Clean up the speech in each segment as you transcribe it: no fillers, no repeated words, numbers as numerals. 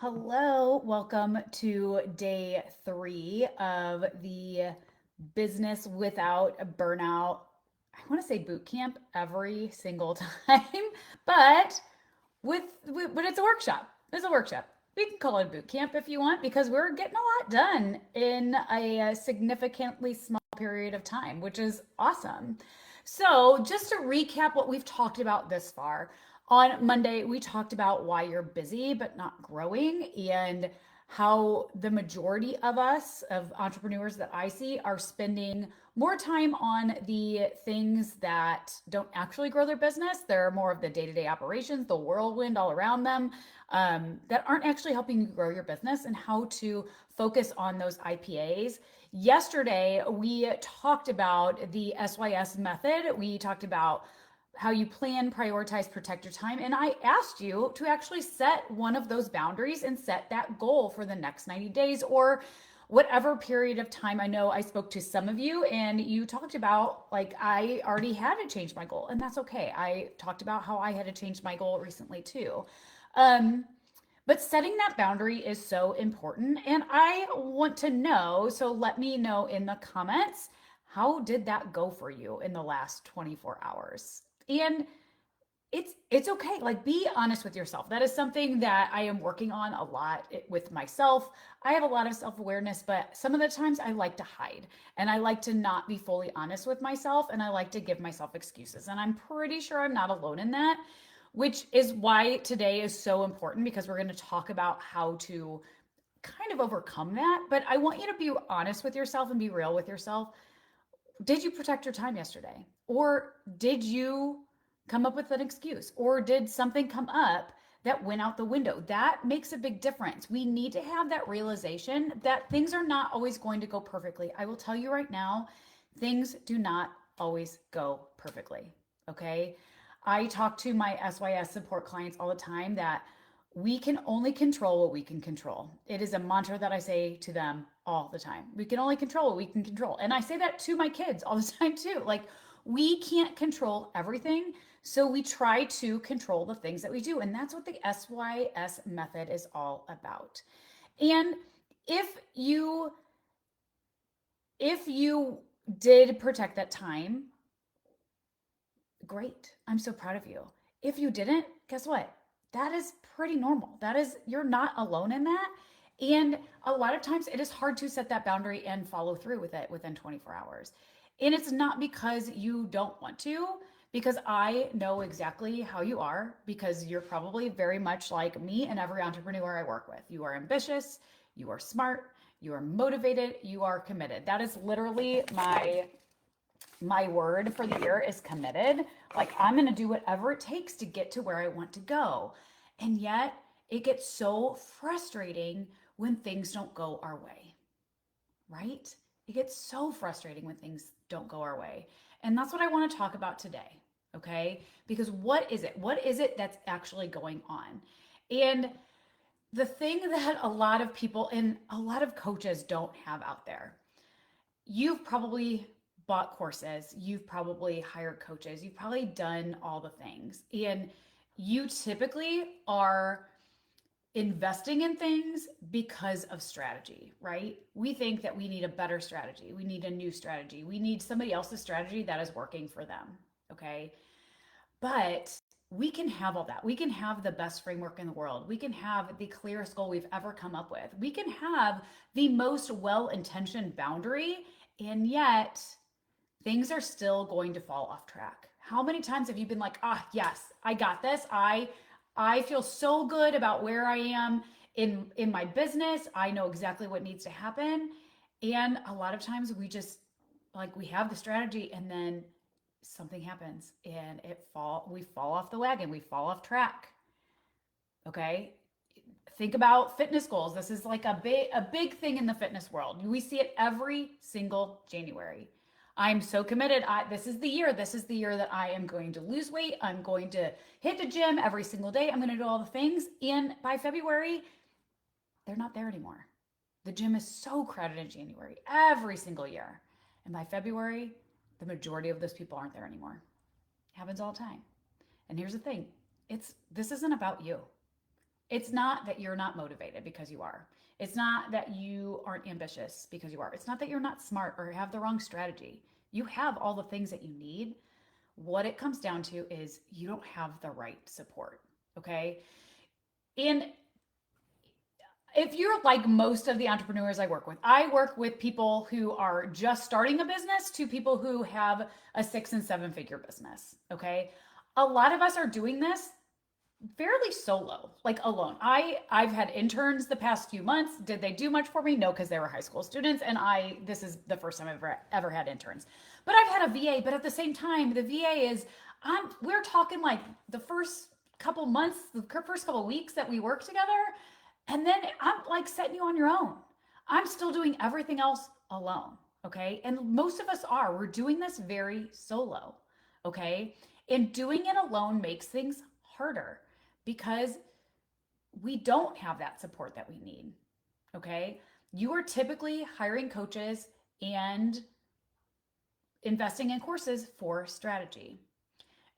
Hello, welcome to day 3 of the Business Without a Burnout. I want to say boot camp every single time, but but it's a workshop. It's a workshop. We can call it a boot camp if you want because we're getting a lot done in a significantly small period of time, which is awesome. So, just to recap what we've talked about this far, on Monday, we talked about why you're busy but not growing and how the majority of us, of entrepreneurs that I see, are spending more time on the things that don't actually grow their business. They're more of the day to day operations, the whirlwind all around them, that aren't actually helping you grow your business, and how to focus on those IPAs. Yesterday, we talked about the SYS method. We talked about how you plan, prioritize, protect your time. And I asked you to actually set one of those boundaries and set that goal for the next 90 days or whatever period of time. I know I spoke to some of you and you talked about, like, I already had to change my goal, and that's okay. I talked about how I had to change my goal recently too. Um, but setting that boundary is so important. And I want to know, so let me know in the comments, how did that go for you in the last 24 hours? And it's okay. Like, be honest with yourself. That is something that I am working on a lot with myself. I have a lot of self-awareness, but some of the times I like to hide and I like to not be fully honest with myself, and I like to give myself excuses. And I'm pretty sure I'm not alone in that, which is why today is so important, because we're going to talk about how to kind of overcome that. But I want you to be honest with yourself and be real with yourself. Did you protect your time yesterday? Or did you come up with an excuse? Or did something come up that went out the window? That makes a big difference. We need to have that realization that things are not always going to go perfectly. I will tell you right now, things do not always go perfectly. Okay. I talk to my SYS support clients all the time that we can only control what we can control. It is a mantra that I say to them all the time. We can only control what we can control. And I say that to my kids all the time too. Like, we can't control everything. So we try to control the things that we do. And that's what the SYS method is all about. And if you if you did protect that time, great. I'm so proud of you. If you didn't, guess what? That is pretty normal. That is, you're not alone in that. And a lot of times it is hard to set that boundary and follow through with it within 24 hours. And it's not because you don't want to, because I know exactly how you are, because you're probably very much like me and every entrepreneur I work with. You are ambitious, you are smart, you are motivated, you are committed. That is literally my word for the year is committed. Like, I'm going to do whatever it takes to get to where I want to go. And yet, it gets so frustrating when things don't go our way, right? It gets so frustrating when things don't go our way. And that's what I want to talk about today, okay? Because what is it? What is it that's actually going on? And the thing that a lot of people and a lot of coaches don't have out there, you've probably bought courses, you've probably hired coaches, you've probably done all the things. And you typically are investing in things because of strategy, right? We think that we need a better strategy, we need a new strategy, we need somebody else's strategy that is working for them, okay? But we can have all that. We can have the best framework in the world. We can have the clearest goal we've ever come up with. We can have the most well intentioned boundary, and yet things are still going to fall off track. How many times have you been like, ah, yes, I got this. I feel so good about where I am in my business. I know exactly what needs to happen. And a lot of times we have the strategy, and then something happens and we fall off the wagon, we fall off track. Okay, think about fitness goals. This is like a big thing in the fitness world. We see it every single January. I'm so committed. This is the year. This is the year that I am going to lose weight. I'm going to hit the gym every single day. I'm going to do all the things. And by February, they're not there anymore. The gym is so crowded in January every single year. And by February, the majority of those people aren't there anymore. It happens all the time. And here's the thing. This isn't about you. It's not that you're not motivated, because you are. It's not that you aren't ambitious, because you are. It's not that you're not smart or have the wrong strategy. You have all the things that you need. What it comes down to is you don't have the right support. Okay. And if you're like most of the entrepreneurs I work with people who are just starting a business to people who have a 6 and 7 figure business. Okay. A lot of us are doing this fairly solo, like alone. I've had interns the past few months. Did they do much for me? No, because they were high school students, and this is the first time I've ever had interns. But I've had a VA. But at the same time, the VA is we're talking like the first couple months, the first couple weeks that we work together, and then I'm like setting you on your own. I'm still doing everything else alone. Okay, and most of us are. We're doing this very solo. Okay, and doing it alone makes things harder because we don't have that support that we need. Okay. You are typically hiring coaches and investing in courses for strategy.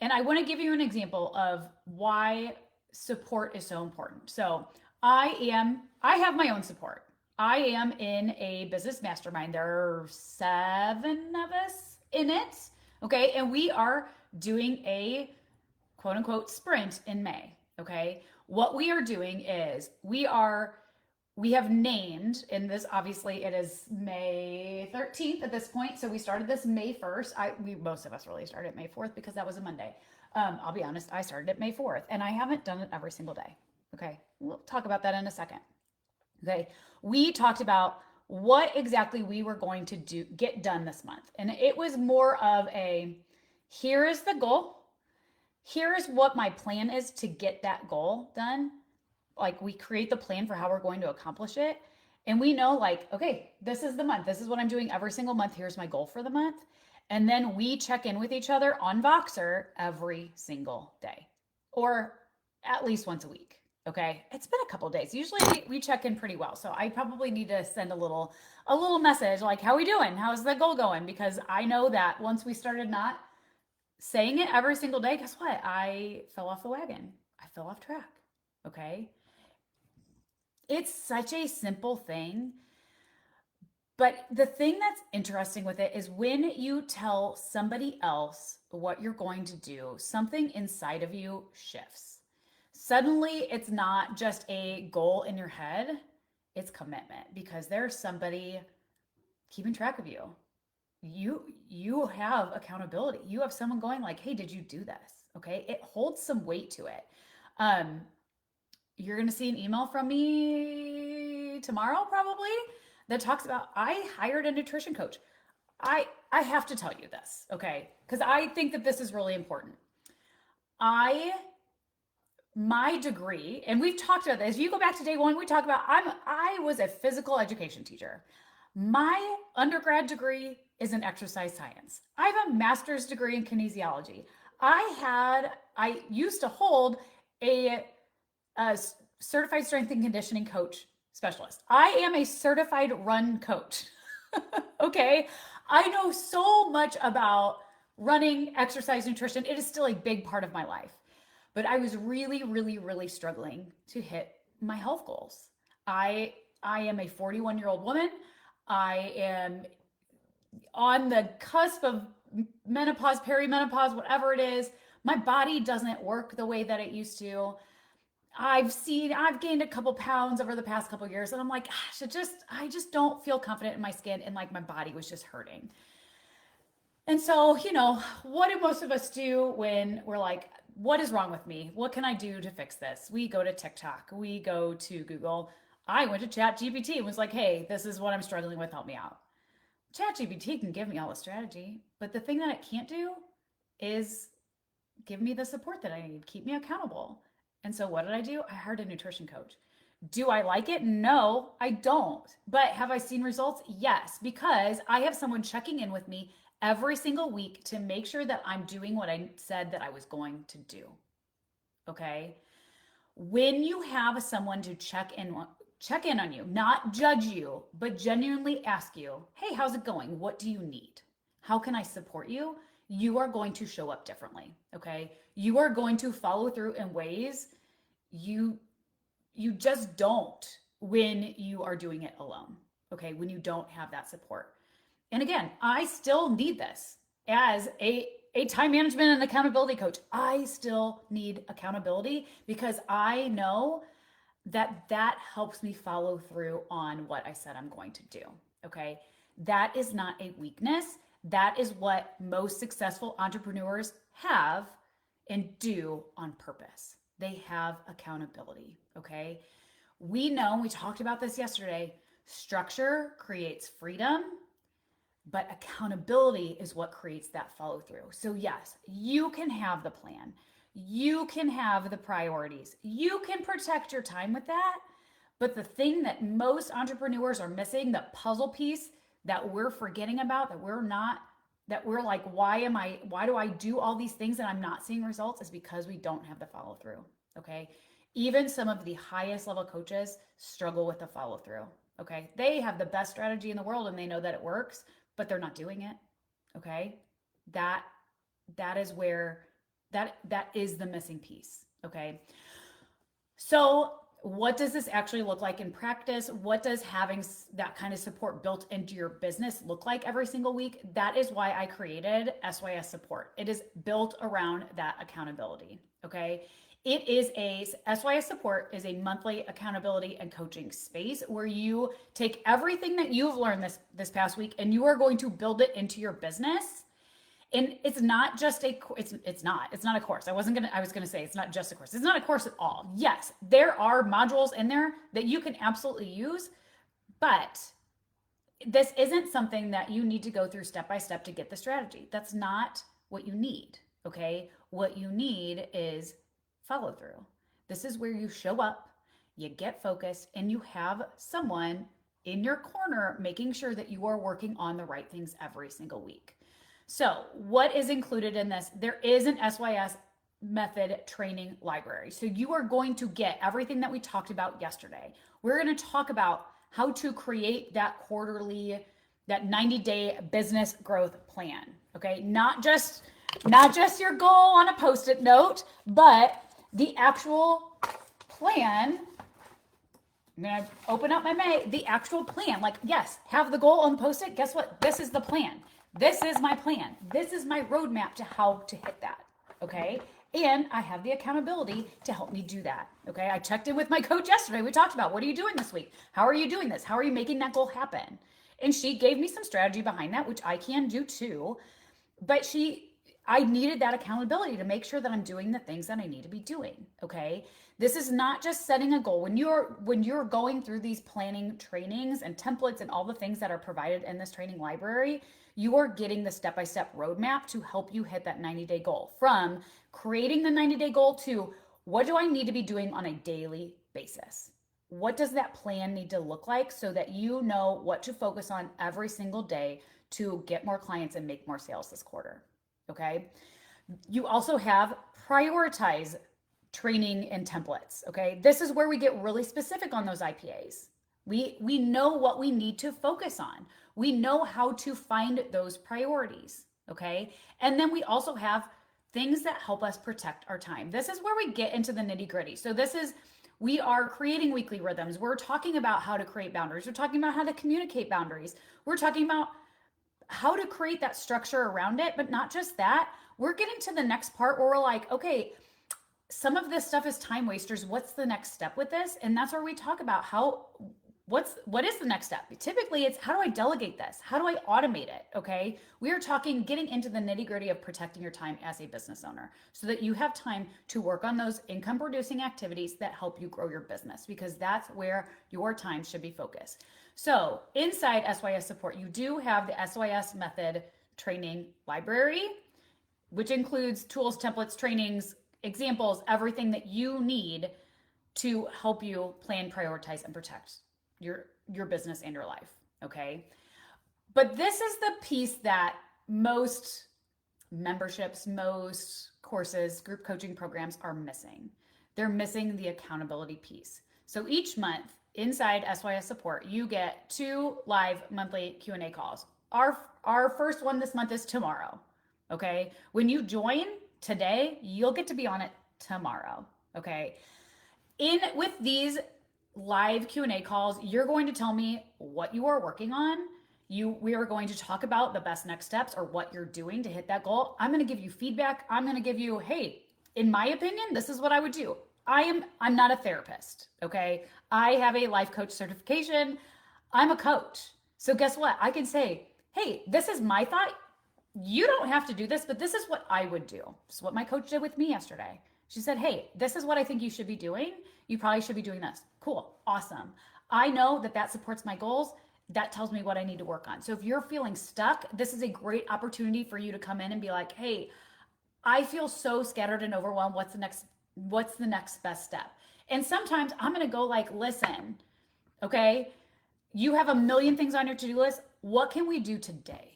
And I want to give you an example of why support is so important. So I have my own support. I am in a business mastermind. There are 7 of us in it. Okay. And we are doing a quote unquote sprint in May. Okay. What we are doing is we have named, and this obviously it is May 13th at this point. So we started this May 1st. Most of us really started May 4th because that was a Monday. I'll be honest, I started it May 4th and I haven't done it every single day. Okay. We'll talk about that in a second. Okay. We talked about what exactly we were going to get done this month. And it was more of here is the goal. Here is what my plan is to get that goal done. Like we create the plan for how we're going to accomplish it. And we know like, okay, this is the month. This is what I'm doing every single month. Here's my goal for the month. And then we check in with each other on Voxer every single day or at least once a week. Okay. It's been a couple of days. Usually we check in pretty well. So I probably need to send a little message like, how are we doing? How's the goal going? Because I know that once we started not saying it every single day, guess what? I fell off the wagon. I fell off track. Okay. It's such a simple thing. But the thing that's interesting with it is when you tell somebody else what you're going to do, something inside of you shifts. Suddenly, it's not just a goal in your head, it's commitment because there's somebody keeping track of you. You have accountability. You have someone going like, hey, did you do this? Okay. It holds some weight to it. You're going to see an email from me tomorrow, probably, that talks about I hired a nutrition coach. I have to tell you this, okay? Because I think that this is really important. My degree, and we've talked about this. If you go back to day one, we talk about I was a physical education teacher. My undergrad degree is in exercise science. I have a master's degree in kinesiology. I used to hold a certified strength and conditioning coach specialist. I am a certified run coach. Okay. I know so much about running, exercise, nutrition. It is still a big part of my life. But I was really, really, really struggling to hit my health goals. I am a 41-year-old woman. I am on the cusp of menopause, perimenopause, whatever it is. My body doesn't work the way that it used to. I've gained a couple pounds over the past couple years, and I'm like, gosh, I just don't feel confident in my skin, and like my body was just hurting. And so, what do most of us do when we're like, what is wrong with me? What can I do to fix this? We go to TikTok, we go to Google. I went to Chat GPT and was like, hey, this is what I'm struggling with, help me out. Chat GPT can give me all the strategy, but the thing that it can't do is give me the support that I need, keep me accountable. And so what did I do? I hired a nutrition coach. Do I like it? No, I don't. But have I seen results? Yes, because I have someone checking in with me every single week to make sure that I'm doing what I said that I was going to do. Okay? When you have someone to check in on you, not judge you, but genuinely ask you, hey, how's it going? What do you need? How can I support you? You are going to show up differently. Okay. You are going to follow through in ways you You just don't when you are doing it alone. Okay, when you don't have that support. And again, I still need this as a time management and accountability coach. I still need accountability because I know that that helps me follow through on what I said I'm going to do. Okay. That is not a weakness. That is what most successful entrepreneurs have and do on purpose. They have accountability. Okay. We know, we talked about this yesterday, structure creates freedom, but accountability is what creates that follow through. So, yes, you can have the plan, you can have the priorities, you can protect your time with that. But the thing that most entrepreneurs are missing, the puzzle piece that we're forgetting about, that we're not, that we're like, why do I do all these things and I'm not seeing results, is because we don't have the follow through. Okay. Even some of the highest level coaches struggle with the follow through. Okay. They have the best strategy in the world and they know that it works, but they're not doing it. Okay. That that is where that is the missing piece. Okay. So what does this actually look like in practice? What does having that kind of support built into your business look like every single week? That is why I created SYS support. It is built around that accountability. Okay. It is a SYS support is a monthly accountability and coaching space where you take everything that you've learned this past week and you are going to build it into your business. And it's not just it's not a course. I was gonna say it's not just a course. It's not a course at all. Yes, there are modules in there that you can absolutely use, but this isn't something that you need to go through step by step to get the strategy. That's not what you need. Okay. What you need is follow through. This is where you show up, you get focused, and you have someone in your corner making sure that you are working on the right things every single week. So, what is included in this? There is an SYS method training library. So, you are going to get everything that we talked about yesterday. We're going to talk about how to create that quarterly, that 90-day business growth plan. Okay, not just your goal on a post-it note, but the actual plan. I'm going to open up the actual plan. Like, yes, have the goal on post-it. Guess what? This is the plan. This is my plan. This is my roadmap to how to hit that. Okay. And I have the accountability to help me do that. Okay. I checked in with my coach yesterday. We talked about, what are you doing this week? How are you doing this? How are you making that goal happen? And she gave me some strategy behind that, which I can do too. But I needed that accountability to make sure that I'm doing the things that I need to be doing. Okay. This is not just setting a goal. When you're going through these planning trainings and templates and all the things that are provided in this training library, you are getting the step-by-step roadmap to help you hit that 90-day goal. From creating the 90-day goal to, what do I need to be doing on a daily basis? What does that plan need to look like so that you know what to focus on every single day to get more clients and make more sales this quarter? Okay. You also have prioritize training and templates. Okay. This is where we get really specific on those IPAs. We know what we need to focus on. We know how to find those priorities. Okay. And then we also have things that help us protect our time. This is where we get into the nitty gritty. So we are creating weekly rhythms. We're talking about how to create boundaries. We're talking about how to communicate boundaries. We're talking about how to create that structure around it, but not just that. We're getting to the next part where we're like, okay, some of this stuff is time wasters. What's the next step with this? And that's where we talk about what is the next step? Typically, it's, how do I delegate this? How do I automate it? Okay. We are talking, getting into the nitty gritty of protecting your time as a business owner so that you have time to work on those income producing activities that help you grow your business, because that's where your time should be focused. So inside SYS support, you do have the SYS method training library, which includes tools, templates, trainings, examples, everything that you need to help you plan, prioritize, and protect your business and your life. Okay. But this is the piece that most memberships, most courses, group coaching programs are missing. They're missing the accountability piece. So each month inside SYS support, you get 2 live monthly Q&A calls. Our first one this month is tomorrow. Okay. When you join today, you'll get to be on it tomorrow. Okay. In with these live Q&A calls, you're going to tell me what you are working on. We are going to talk about the best next steps or what you're doing to hit that goal. I'm going to give you feedback. I'm going to give you, hey, in my opinion, this is what I would do. I'm not a therapist, okay? I have a life coach certification. I'm a coach. So guess what? I can say, hey, this is my thought. You don't have to do this, but this is what I would do. This is what my coach did with me yesterday. She said, hey, this is what I think you should be doing. You probably should be doing this. Cool. Awesome. I know that that supports my goals. That tells me what I need to work on. So if you're feeling stuck, this is a great opportunity for you to come in and be like, hey, I feel so scattered and overwhelmed. What's the next best step? And sometimes I'm going to go like, listen, okay, you have a million things on your to-do list. What can we do today?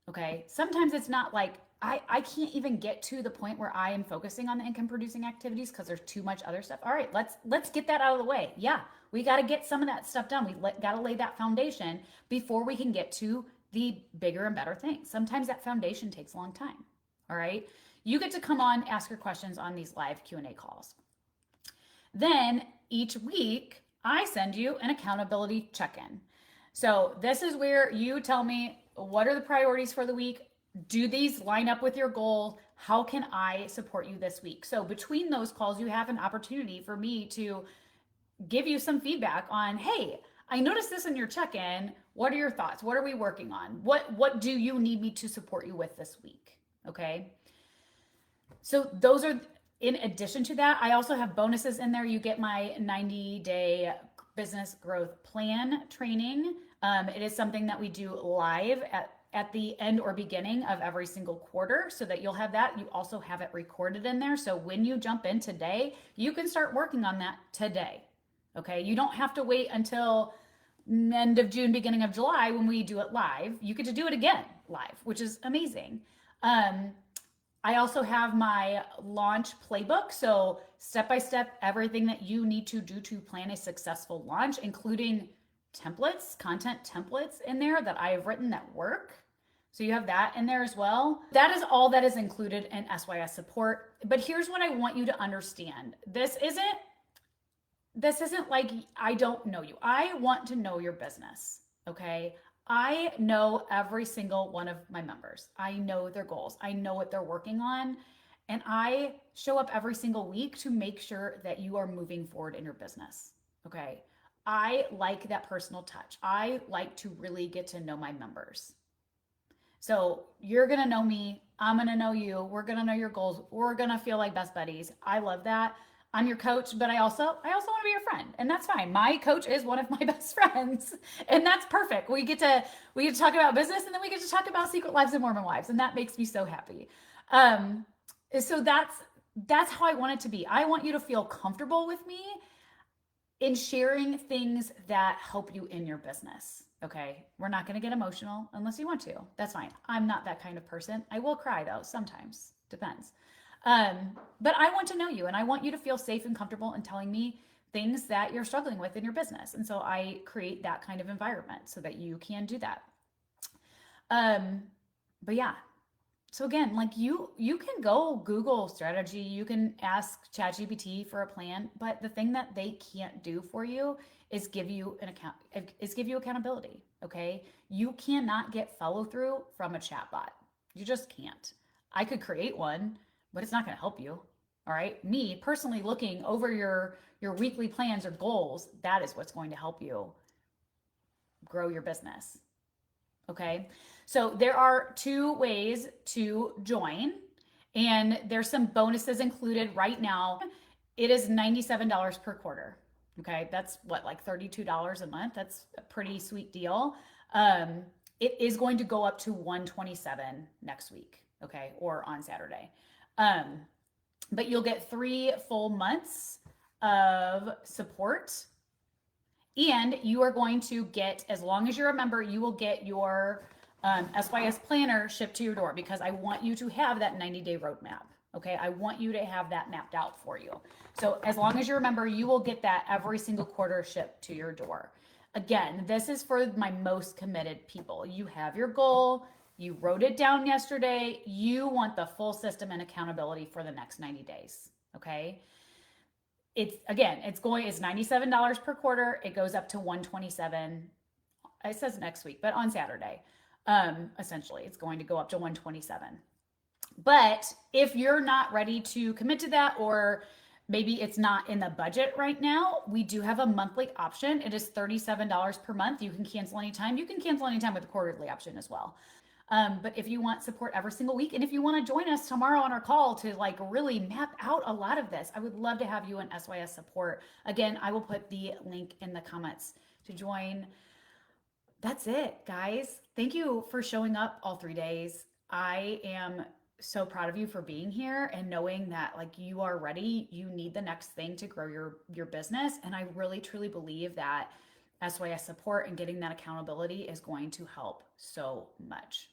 Okay. Sometimes it's not like I can't even get to the point where I am focusing on the income producing activities because there's too much other stuff. All right, let's get that out of the way. Yeah, we got to get some of that stuff done. Got to lay that foundation before we can get to the bigger and better things. Sometimes that foundation takes a long time. All right. You get to come on, ask your questions on these live Q&A calls. Then each week, I send you an accountability check-in. So this is where you tell me, what are the priorities for the week? Do these line up with your goal? How can I support you this week? So between those calls, you have an opportunity for me to give you some feedback on, hey, I noticed this in your check-in. What are your thoughts? What are we working on? What do you need me to support you with this week? Okay. So those are, in addition to that, I also have bonuses in there. You get my 90-day business growth plan training. It is something that we do live at the end or beginning of every single quarter so that you'll have that. You also have it recorded in there. So when you jump in today, you can start working on that today. Okay. You don't have to wait until end of June, beginning of July when we do it live. You get to do it again live, which is amazing. I also have my launch playbook. So step-by-step, everything that you need to do to plan a successful launch, including templates, content templates in there that I have written that work. So you have that in there as well. That is all that is included in SYS support. But here's what I want you to understand. This isn't like I don't know you. I want to know your business, okay? I know every single one of my members. I know their goals. I know what they're working on. And I show up every single week to make sure that you are moving forward in your business. Okay. I like that personal touch. I like to really get to know my members. So you're going to know me. I'm going to know you. We're going to know your goals. We're going to feel like best buddies. I love that. I'm your coach, but I also want to be your friend, and that's fine. My coach is one of my best friends, and that's perfect. We get to talk about business, and then we get to talk about Secret Lives of Mormon Wives, and that makes me so happy. So that's how I want it to be. I want you to feel comfortable with me in sharing things that help you in your business. Okay, we're not going to get emotional unless you want to. That's fine. I'm not that kind of person. I will cry though sometimes. Depends. But I want to know you, and I want you to feel safe and comfortable in telling me things that you're struggling with in your business. And so I create that kind of environment so that you can do that. But yeah, so again, like you can go Google strategy, you can ask ChatGPT for a plan, but the thing that they can't do for you is give you accountability. Okay. You cannot get follow through from a chatbot. You just can't. I could create one, but it's not going to help you. All right. Me personally looking over your weekly plans or goals, that is what's going to help you grow your business. Okay. So there are 2 ways to join, and there's some bonuses included right now. It is $97 per quarter. Okay. That's what, like $32 a month. That's a pretty sweet deal. It is going to go up to $127 next week. Okay. Or on Saturday. But you'll get 3 full months of support, and you are going to get, as long as you're a member, you will get your SYS planner shipped to your door, because I want you to have that 90-day roadmap. Okay. I want you to have that mapped out for you. So as long as you're a member, you will get that every single quarter shipped to your door. Again, this is for my most committed people. You have your goal. You wrote it down yesterday. You want the full system and accountability for the next 90 days. Okay. it's $97 per quarter. It goes up to 127. It says next week, but on Saturday. Essentially, it's going to go up to 127. But if you're not ready to commit to that, or maybe it's not in the budget right now, we do have a monthly option. It is $37 per month. You can cancel anytime. You can cancel anytime with a quarterly option as well. But if you want support every single week, and if you want to join us tomorrow on our call to like really map out a lot of this, I would love to have you in SYS support. Again, I will put the link in the comments to join. That's it, guys. Thank you for showing up all 3 days. I am so proud of you for being here and knowing that like you are ready. You need the next thing to grow your business, and I really truly believe that SYS support and getting that accountability is going to help so much.